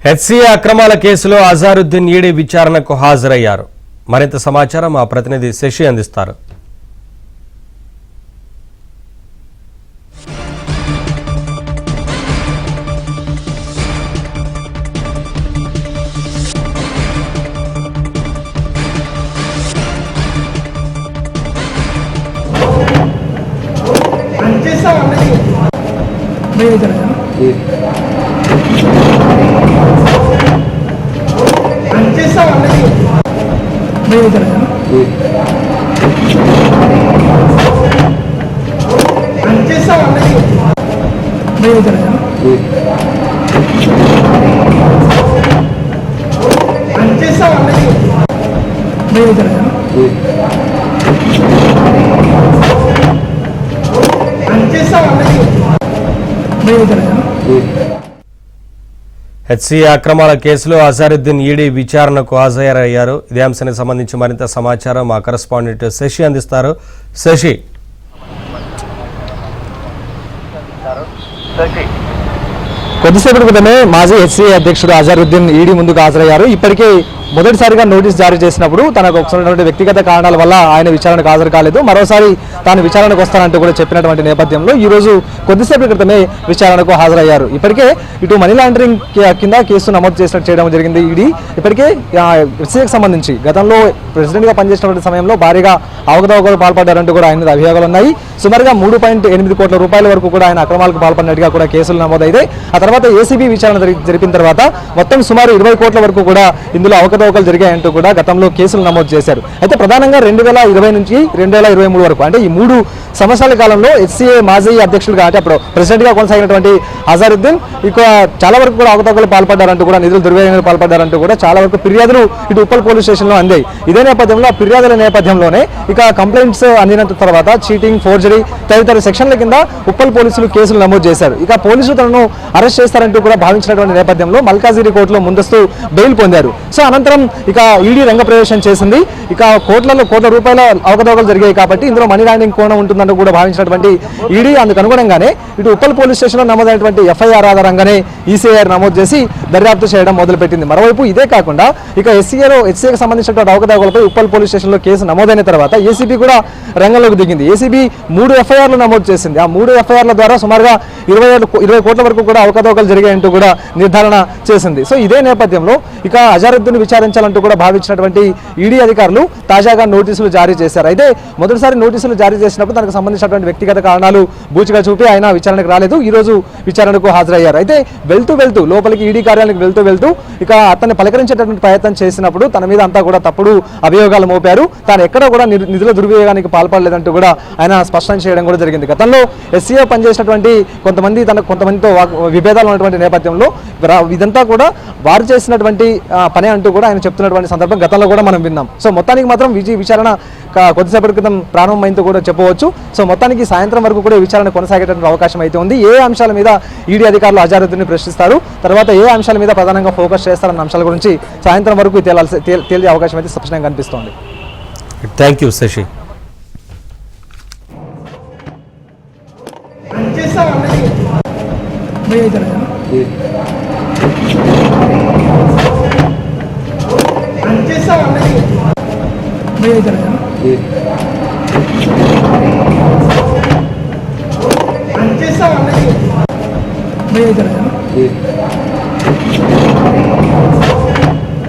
HCA అక్రమాల కేసులో Azharuddin ED విచారణకు హాజరయ్యారు. మరింత సమాచారం మా ప్రతినిధి శశి అందిస్తారు. హెచ్సిఏ అక్రమాల కేసులో అజారుద్దీన్ ఈడీ విచారణకు హాజరయ్యారు. ఇదే అంశానికి సంబంధించి మరింత సమాచారం మా కరెస్పాండెంట్ శశి అందిస్తారు. శశి, కొద్దిసేపటి క్రితమే మాజీ హెచ్సిఏ అధ్యక్షుడు అజారుద్దీన్ ఈడీ ముందుకు హాజరయ్యారు. ఇప్పటికే మొదటిసారిగా నోటీస్ జారీ చేసినప్పుడు తనకు వచ్చినటువంటి వ్యక్తిగత కారణాల వల్ల ఆయన విచారణకు హాజరు కాలేదు. మరోసారి తాను విచారణకు వస్తానంటూ కూడా చెప్పినటువంటి నేపథ్యంలో ఈ రోజు కొద్దిసేపటి క్రితమే విచారణకు హాజరయ్యారు. ఇప్పటికే ఇటు మనీ లాండరింగ్ కింద కేసు నమోదు చేసినట్టు చేయడం జరిగింది ఈడీ. ఇప్పటికే హెచ్సిఏకి సంబంధించి గతంలో ప్రెసిడెంట్గా పనిచేసినటువంటి సమయంలో భారీగా అవకతవకలు పాల్పడ్డారంటూ కూడా ఆయన అభియోగాలు ఉన్నాయి. సుమారుగా 3.8 కోట్ల రూపాయల వరకు కూడా ఆయన అక్రమాలకు పాల్పడినట్టుగా కూడా కేసులు నమోదైతే ఆ తర్వాత ఏసీబీ విచారణ జరిపిన తర్వాత మొత్తం సుమారు 20 కోట్ల వరకు కూడా ఇందులో అవకతవకలు జరిగాయంటూ కూడా గతంలో కేసులు నమోదు చేశారు. అయితే ప్రధానంగా 2020 నుంచి 2023 వరకు అంటే ఈ 3 సంవత్సరాల కాలంలో హెచ్సిఏ మాజీ అధ్యక్షులుగా అంటే అప్పుడు ప్రెసిడెంట్గా కొనసాగినటువంటి అజారుద్దీన్ ఇక చాలా వరకు కూడా అవకతవకలు పాల్పడ్డారంటూ కూడా నిధులు దుర్వినియోగం పాల్పడ్డారంటూ కూడా చాలా వరకు ఫిర్యాదులు ఇటు ఉప్పల్ పోలీస్ స్టేషన్లో అందాయి. ఇదే నేపథ్యంలో ఆ ఫిర్యాదుల నేపథ్యంలోనే ఇక కంప్లైంట్స్ అందిన తర్వాత చీటింగ్, ఫోర్జరీ తదితర సెక్షన్ల కింద ఉప్పల్ పోలీసులు కేసులు నమోదు చేశారు. ఇక పోలీసులు తనను అరెస్ట్ చేస్తారంటూ కూడా భావించినటువంటి నేపథ్యంలో మల్కాజిగిరి కోర్టులో ముందస్తు బెయిల్ పొందారు. సో అనంతరం ఇక ఈడీ రంగప్రవేశం చేసింది. ఇక కోట్ల రూపాయల అవకతవకలు జరిగాయి కాబట్టి ఇందులో మనీ లాండరింగ్ కోణం ఉంటుందంటూ కూడా భావించినటువంటి ఈడీ అందుకు అనుగుణంగానే ఇటు ఉప్పల్ పోలీస్ స్టేషన్లో నమోదైనటువంటి ఎఫ్ఐఆర్ ఆధారంగానే ఈసీఐఆర్ నమోదు చేసి దర్యాప్తు చేయడం మొదలుపెట్టింది. మరోవైపు ఇదే కాకుండా ఇక హెచ్సిఏకి సంబంధించినటువంటి అవకతవకలపై ఉప్పల్ పోలీస్ స్టేషన్లో కేసు నమోదైన తర్వాత ఏసీబీ కూడా రంగంలోకి దిగింది. ఏసీబీ 3 ఎఫ్ఐఆర్లు నమోదు చేసింది. ఆ 3 ఎఫ్ఐఆర్ల ద్వారా సుమారుగా 20 కోట్ల వరకు కూడా అవకతవకలు జరిగాయంటూ కూడా నిర్ధారణ చేసింది. సో ఇదే నేపథ్యంలో ఇక అజారుద్దీన్ విచారించాలంటూ కూడా భావించినటువంటి ఈడీ అధికారులు తాజాగా నోటీసులు జారీ చేశారు. అయితే మొదటిసారి నోటీసులు జారీ చేసినప్పుడు దానికి సంబంధించినటువంటి వ్యక్తిగత కారణాలు బూచిగా చూపి ఆయన విచారణకు రాలేదు. ఈ రోజు విచారణకు హాజరయ్యారు. అయితే వెళ్తూ లోపలికి ఈడీ కార్యాలయానికి వెళ్తూ ఇక అతన్ని పలకరించేటటువంటి ప్రయత్నం చేసినప్పుడు తన మీద అంతా కూడా తప్పుడు అభియోగాలు మోపారు. తాను ఎక్కడ కూడా నిధుల దుర్వినియోగానికి పాల్పడలేదంటూ కూడా ఆయన స్పష్టం చేయడం కూడా జరిగింది. గతంలో ఎస్సీఏ పనిచేసినటువంటి కొంతమందితో విభేదాలు ఉన్నటువంటి నేపథ్యంలో ఇదంతా కూడా వారు చేసినటువంటి పని అంటూ కూడా ఆయన చెప్తున్నటువంటి సందర్భం గతంలో కూడా మనం విన్నాం. సో మొత్తానికి మాత్రం విచారణ కొద్దిసేపటి క్రితం ప్రారంభమైందో కూడా చెప్పవచ్చు. సో మొత్తానికి సాయంత్రం వరకు కూడా విచారణ కొనసాగేటువంటి అవకాశం అయితే ఉంది. ఏ అంశాల మీద ఈడీ అధికారులు అజారుద్దీన్ని ప్రశ్నిస్తారు, తర్వాత ఏ అంశాల మీద ప్రధానంగా ఫోకస్ చేస్తారన్న అంశాల గురించి సాయంత్రం వరకు తేలిసే అవకాశం అయితే స్పష్టంగా కనిపిస్తోంది. Thank you Shashi. చేస్తాం